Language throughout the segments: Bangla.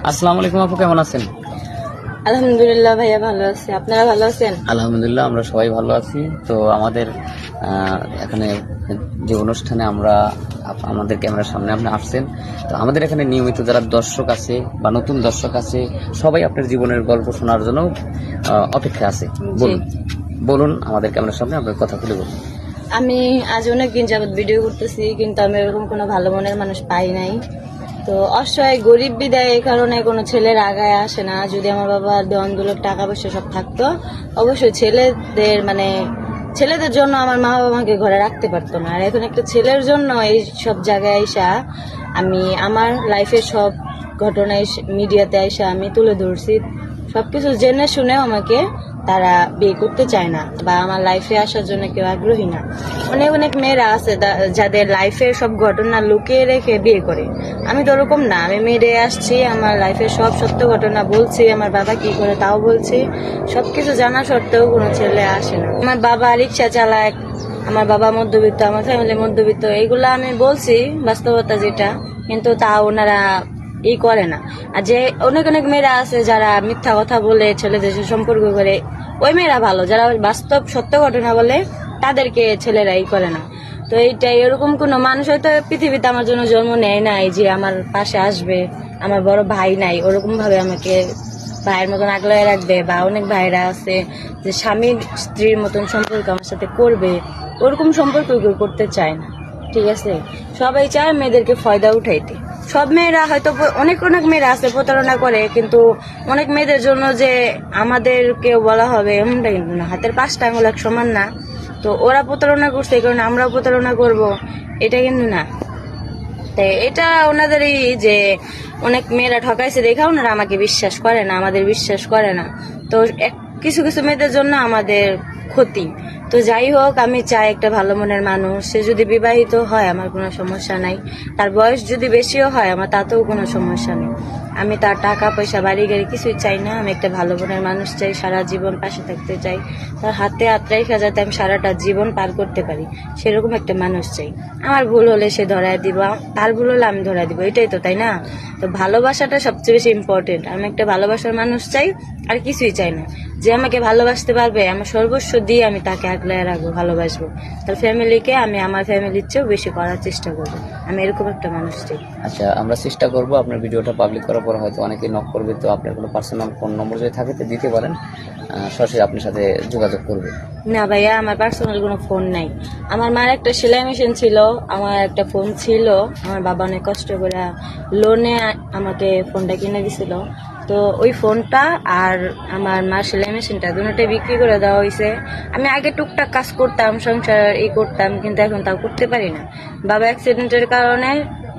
আসসালামু আলাইকুম আপু, কেমন আছেন? আলহামদুলিল্লাহ ভাইয়া, ভালো আছি। আপনারা ভালো আছেন? আলহামদুলিল্লাহ, আমরা সবাই ভালো আছি। তো আমাদের এখানে যে অনুষ্ঠানে আমরা আমাদের ক্যামেরার সামনে আপনি আসছেন, তো আমাদের এখানে নিয়মিত যারা দর্শক আছে বা নতুন দর্শক আছে, সবাই আপনার জীবনের গল্প শোনার জন্য অপেক্ষা আছে। বলুন আমাদের ক্যামেরার সামনে আপনার কথা খুলে বলুন। আমি আজ অনেকদিন যাবত ভিডিও করতেছি, কিন্তু আমি এরকম কোনো ভালো মনের মানুষ পাই নাই। তো অসহায় গরিব বিদায় এই কারণে কোনো ছেলের আগায় আসে না। যদি আমার বাবা দেওয়ান দুলক টাকা পয়সা সব থাকতো, অবশ্যই ছেলেদের জন্য আমার মা বাবা আমাকে ঘরে রাখতে পারতো না। আর এখন একটা ছেলের জন্য এই সব জায়গায় আইসা আমি আমার লাইফের সব ঘটনা মিডিয়াতে আইসা আমি তুলে ধরছি। সবকিছু জেনে শুনেও আমাকে তারা বিয়ে করতে চায় না বা আমার লাইফে আসার জন্য কেউ আগ্রহী না। অনেক অনেক মেয়েরা আছে যাদের লাইফের সব ঘটনা লুকিয়ে রেখে বিয়ে করে। আমি তো ওরকম না, আমি মেয়েরে আসছি, আমার লাইফের সব সত্য ঘটনা বলছি, আমার বাবা কি করে তাও বলছি। সবকিছু জানা সত্ত্বেও কোনো ছেলে আসে না। আমার বাবা রিক্সা চালায়, আমার বাবা মধ্যবিত্ত, আমার ফ্যামিলি মধ্যবিত্ত, এইগুলো আমি বলছি বাস্তবতা যেটা, কিন্তু তা ওনারা করে না। আর যে অনেক অনেক মেয়েরা আছে যারা মিথ্যা কথা বলে ছেলেদের সাথে সম্পর্ক করে, ওই মেয়েরা ভালো। যারা বাস্তব সত্য ঘটনা বলে তাদেরকে ছেলেরা করে না। তো এইটাই, এরকম কোনো মানুষ হয়তো পৃথিবীতে আমার জন্য জন্ম নেয় নাই যে আমার পাশে আসবে। আমার বড় ভাই নাই, ওরকম ভাবে আমাকে ভাইয়ের মতন আগলায় রাখবে। বা অনেক ভাইরা আছে যে স্বামীর স্ত্রীর মতন সম্পর্ক আমার সাথে করবে, ওরকম সম্পর্ক কেউ করতে চায় না। ঠিক আছে, সবাই চায় মেয়েদেরকে ফয়দা উঠাইতে। সব মেয়েরা হয়তো, অনেক অনেক মেয়েরা আছে প্রতারণা করে, কিন্তু অনেক মেয়েদের জন্য যে আমাদেরকেও বলা হবে এমনটা কিন্তু না। হাতের 5টা আঙুল এক সমান না। তো ওরা প্রতারণা করছে, এই কারণে আমরাও প্রতারণা করব, এটা কিন্তু না। তাই এটা ওনাদেরই যে অনেক মেয়েরা ঠকাইছে দেখা ওনারা আমাকে বিশ্বাস করে না, আমাদের বিশ্বাস করে না। তো কিছু কিছু মেয়েদের জন্য আমাদের ক্ষতি। তো যাই হোক, আমি চাই একটা ভালো মনের মানুষ, সে যদি বিবাহিত হয় আমার কোনো সমস্যা নাই, তার বয়স যদি বেশিও হয় আমার তাতেও কোনো সমস্যা নেই। আমি তার টাকা পয়সা বাড়ি গাড়ি কিছুই চাই না। আমি একটা ভালো মনের মানুষ চাই, সারা জীবন পাশে থাকতে চাই, তার হাতে হাত রেখে যাতে আমি সারাটা জীবন পার করতে পারি, সেরকম একটা মানুষ চাই। আমার ভুল হলে সে ধরায় দিব, তার ভুল হলে আমি ধরায় দিব, এটাই তো, তাই না? তো ভালোবাসাটা সবচেয়ে বেশি ইম্পর্টেন্ট। আমি একটা ভালোবাসার মানুষ চাই, আর কিছুই চাই না। যে আমাকে ভালোবাসতে পারবে, আমার সর্বস্ব দিয়ে আমি তাকে আগলায় রাখবো, ভালোবাসবো। তার ফ্যামিলিকে আমি আমার ফ্যামিলির চেয়েও বেশি করার চেষ্টা করবো। আমি এরকম একটা মানুষ চাই। আচ্ছা, আমরা চেষ্টা করব আপনার ভিডিওটা পাবলিক করার পর হয়তো অনেকেই নক করবে, তো আপনার কোনো পার্সোনাল ফোন নম্বর যদি থাকে তো দিতে পারেন, সরাসরি আপনার সাথে যোগাযোগ করবে। না ভাইয়া, আমার পার্সোনাল কোনো ফোন নাই। আমার মার একটা সেলাই মেশিন ছিল, আমার একটা ফোন ছিল। আমার বাবা অনেক কষ্ট করে লোনে আমাকে ফোনটা কিনে দিছিল। তো ওই ফোনটা আর আমার মার সেলাই মেশিনটা দুটোটাই বিক্রি করে দেওয়া হয়েছে। আমি আগে টুকটাক কাজ করতাম, সংসার করতাম, কিন্তু এখন তাও করতে পারি না। বাবা অ্যাক্সিডেন্টের কারণে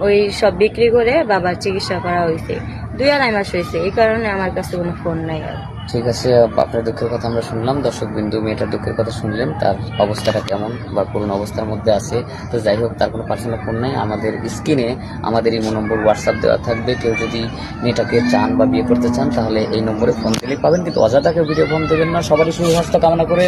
ওই সব বিক্রি করে বাবার চিকিৎসা করা হয়েছে, 2-2.5 মাস হয়েছে। এই কারণে আমার কাছে কোনো ফোন নাই আর। ঠিক আছে, আপনার দুঃখের কথা আমরা শুনলাম। দর্শক বিন্দু মেয়েটার দুঃখের কথা শুনলেন, তার অবস্থাটা কেমন বা করুণ অবস্থার মধ্যে আছে। তো যাই হোক, তার কোনো পার্সোনাল ফোন নেই। আমাদের স্ক্রিনে আমাদের ইমো নম্বর হোয়াটসঅ্যাপ দেওয়া থাকবে। কেউ যদি মেয়েটাকে চান বা বিয়ে করতে চান তাহলে এই নম্বরে ফোন দিলেই পাবেন, কিন্তু অযথা কেউ ভিডিও ফোন দেবেন না। সবারই সুস্বাস্থ্য কামনা করে